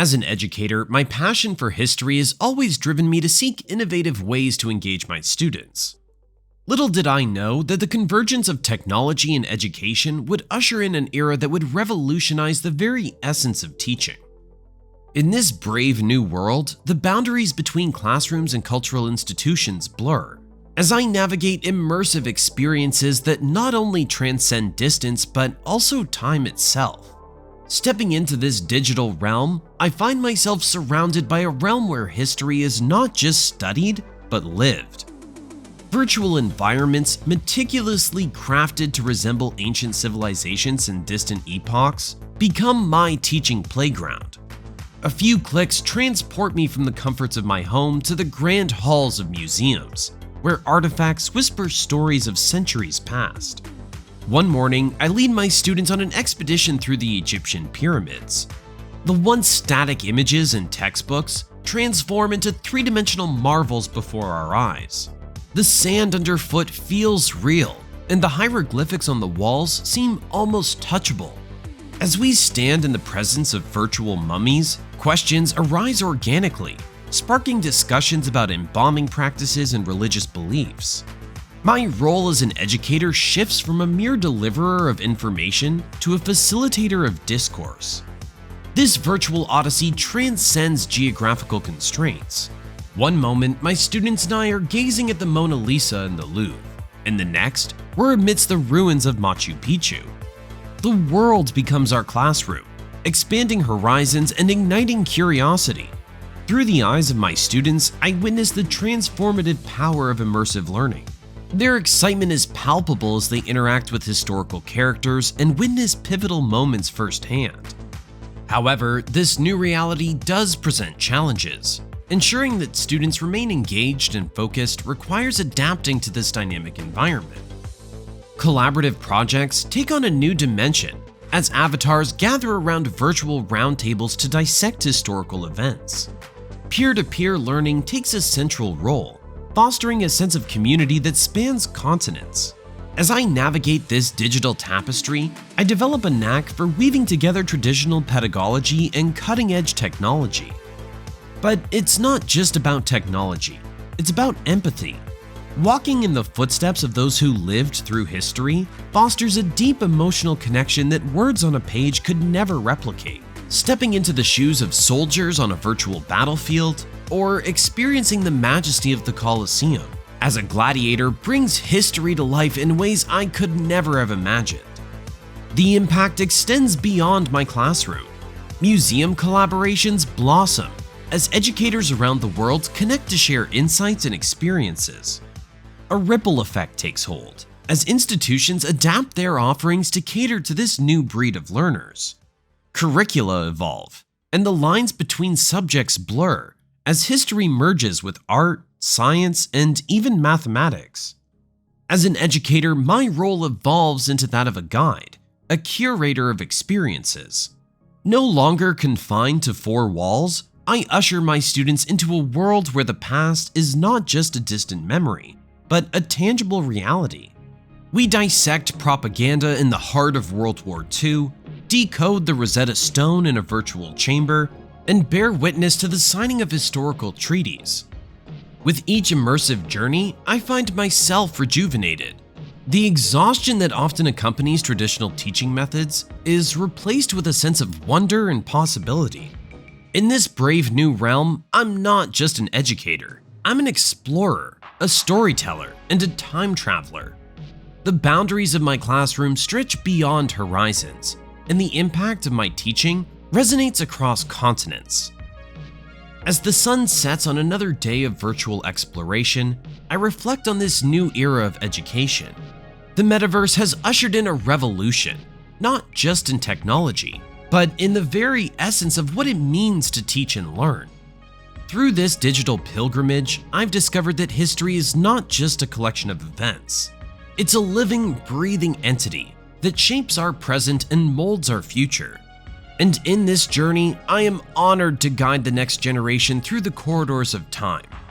As an educator, my passion for history has always driven me to seek innovative ways to engage my students. Little did I know that the convergence of technology and education would usher in an era that would revolutionize the very essence of teaching. In this brave new world, the boundaries between classrooms and cultural institutions blur, as I navigate immersive experiences that not only transcend distance but also time itself. Stepping into this digital realm, I find myself surrounded by a realm where history is not just studied, but lived. Virtual environments meticulously crafted to resemble ancient civilizations and distant epochs become my teaching playground. A few clicks transport me from the comforts of my home to the grand halls of museums, where artifacts whisper stories of centuries past. One morning, I lead my students on an expedition through the Egyptian pyramids. The once static images and textbooks transform into three-dimensional marvels before our eyes. The sand underfoot feels real, and the hieroglyphics on the walls seem almost touchable. As we stand in the presence of virtual mummies, questions arise organically, sparking discussions about embalming practices and religious beliefs. My role as an educator shifts from a mere deliverer of information to a facilitator of discourse. This virtual Odyssey transcends geographical constraints. One moment, my students and I are gazing at the Mona Lisa in the Louvre, and the next, we're amidst the ruins of Machu Picchu. The world becomes our classroom, expanding horizons and igniting curiosity. Through the eyes of my students, I witness the transformative power of immersive learning. Their excitement is palpable as they interact with historical characters and witness pivotal moments firsthand. However, this new reality does present challenges. Ensuring that students remain engaged and focused requires adapting to this dynamic environment. Collaborative projects take on a new dimension as avatars gather around virtual roundtables to dissect historical events. Peer-to-peer learning takes a central role, fostering a sense of community that spans continents. As I navigate this digital tapestry, I develop a knack for weaving together traditional pedagogy and cutting-edge technology. But it's not just about technology, it's about empathy. Walking in the footsteps of those who lived through history fosters a deep emotional connection that words on a page could never replicate. Stepping into the shoes of soldiers on a virtual battlefield, or experiencing the majesty of the Colosseum as a gladiator brings history to life in ways I could never have imagined. The impact extends beyond my classroom. Museum collaborations blossom as educators around the world connect to share insights and experiences. A ripple effect takes hold as institutions adapt their offerings to cater to this new breed of learners. Curricula evolve, and the lines between subjects blur as history merges with art, science, and even mathematics. As an educator, my role evolves into that of a guide, a curator of experiences. No longer confined to four walls, I usher my students into a world where the past is not just a distant memory, but a tangible reality. We dissect propaganda in the heart of World War II, decode the Rosetta Stone in a virtual chamber, and bear witness to the signing of historical treaties. With each immersive journey, I find myself rejuvenated. The exhaustion that often accompanies traditional teaching methods is replaced with a sense of wonder and possibility. In this brave new realm, I'm not just an educator. I'm an explorer, a storyteller, and a time traveler. The boundaries of my classroom stretch beyond horizons, and the impact of my teaching resonates across continents. As the sun sets on another day of virtual exploration, I reflect on this new era of education. The Metaverse has ushered in a revolution, not just in technology, but in the very essence of what it means to teach and learn. Through this digital pilgrimage, I've discovered that history is not just a collection of events. It's a living, breathing entity that shapes our present and molds our future. And in this journey, I am honored to guide the next generation through the corridors of time,